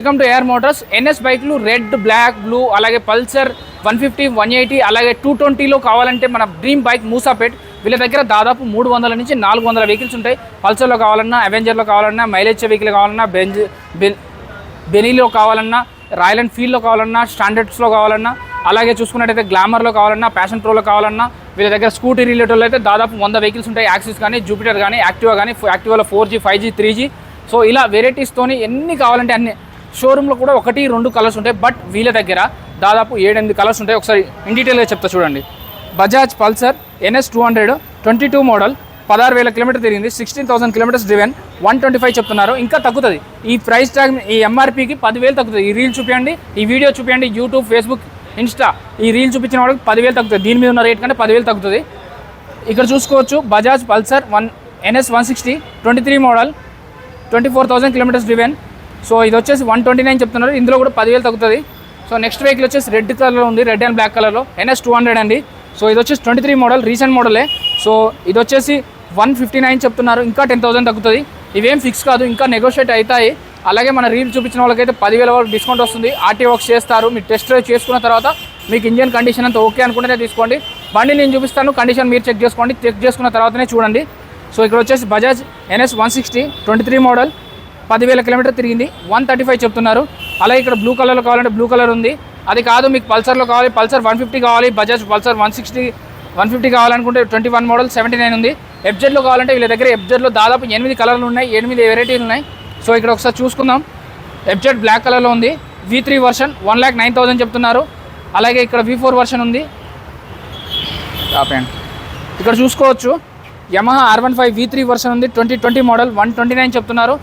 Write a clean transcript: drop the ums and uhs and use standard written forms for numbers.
Welcome to AR Motors. NS బైక్లు red, black, blue, అలాగే Pulsar 150, 180, అలాగే 220లో కావాలంటే మన డ్రీమ్ బైక్ మూసాపేట్. వీళ్ళ దగ్గర దాదాపు 300 నుంచి 400 వెహికల్స్ ఉంటాయి. పల్సర్లో కావాలన్నా, అవెంజర్లో కావాలన్నా, మైలేజ్ వెహికల్ కావాలన్నా, బెనీలో కావాలన్నా, రాయల్ ఎన్ఫీల్డ్లో కావాలన్నా, స్టాండర్డ్స్లో కావాలన్నా, అలాగే చూసుకున్నట్టయితే గ్లామర్లో కావాలన్నా, ప్యాషన్ ప్రోలో కావాలన్నా, వీళ్ళ దగ్గర స్కూటీ రిలేటెడ్లో అయితే దాదాపు 100 వెహికల్స్ ఉంటాయి. యాక్సిస్ కానీ, జూపిటర్ కానీ, యాక్టివా కానీ, యాక్టివాలో 4G, 5G, 3G, సో ఇలా వెరైటీస్తోని ఎన్ని కావాలంటే అన్ని. షోరూంలో కూడా 1-2 కలర్స్ ఉంటాయి, బట్ వీళ్ళ దగ్గర దాదాపు 7-8 కలర్స్ ఉంటాయి. ఒకసారి ఇన్ డీటెయిల్గా చెప్తా చూడండి. Bajaj Pulsar NS 200 22 model, 16,000 kilometre తిరిగింది, 16,000 కిలోమీటర్స్ డ్రివెన్, 125 చెప్తున్నారు. ఇంకా తగ్గుతుంది. ఈ ప్రైస్ ట్యాగ్, ఈ MRPకి 10,000 తగ్గుతుంది. ఈ రీల్ చూపించండి, ఈ వీడియో చూపించండి, యూట్యూబ్, ఫేస్బుక్, ఇన్స్టా, ఈ రీల్ చూపించిన వాళ్ళకి 10,000 తగ్గుతుంది. దీని మీద ఉన్న రేట్ కంటే 10,000 తగ్గుతుంది. ఇక్కడ చూసుకోవచ్చు Bajaj Pulsar NS 160 23 model, 24,000 kilometres driven. So ఇది వచ్చేసి 129 చెప్తున్నారు. ఇందులో కూడా 10,000 తగ్గుతుంది. సో నెక్స్ట్ వెహికల్ వచ్చేసి రెడ్ కలర్లో ఉంది, రెడ్ అండ్ బ్లాక్ కలర్లో, NS 200 అండి. సో ఇది వచ్చేసి 23 మోడల్, రీసెంట్ మోడలే. సో ఇది వచ్చేసి 159 చెప్తున్నారు. ఇంకా 10,000 తగ్గుతుంది. ఇవేం ఫిక్స్ కాదు, ఇంకా నెగోషియేట్ అవుతాయి. అలాగే మన రీల్ చూపించిన వాళ్ళకైతే 10,000 వరకు డిస్కౌంట్ వస్తుంది. RT వర్క్స్ చేస్తారు. మీరు టెస్ట్ డ్రైవ్ చేసుకున్న తర్వాత మీకు ఇంజిన్ కండిషన్ అంతా ఓకే అనుకుంటేనే తీసుకోండి. బండి నేను చూపిస్తాను, కండిషన్ మీరు చెక్ చేసుకోండి. చెక్ చేసుకున్న తర్వాతనే చూడండి. సో ఇక్కడ వచ్చేసి బజాజ్ NS 160 23 మోడల్, 10,000 కిలోమీటర్ తిరిగింది, 135 చెప్తున్నారు. అలాగే ఇక్కడ బ్లూ కలర్లో కావాలంటే బ్లూ కలర్ ఉంది. అది కాదు మీకు పల్సర్లో కావాలి, పల్సర్ 150 కావాలి, బజాజ్ పల్సర్ 150 కావాలనుకుంటే 21 మోడల్ 79 ఉంది. FZలో కావాలంటే వీళ్ళ దగ్గర FZలో దాదాపు 8 కలర్లు ఉన్నాయి, 8 వెరైటీలు ఉన్నాయి. సో ఇక్కడ ఒకసారి చూసుకుందాం. FZ బ్లాక్ కలర్లో ఉంది, V3 వర్షన్ 1,09,000 చెప్తున్నారు. అలాగే ఇక్కడ V4 వర్షన్ ఉంది. ఇక్కడ చూసుకోవచ్చు యమహా R15 V3 వర్షన్ ఉంది, 2020 మోడల్, 129 చెప్తున్నారు.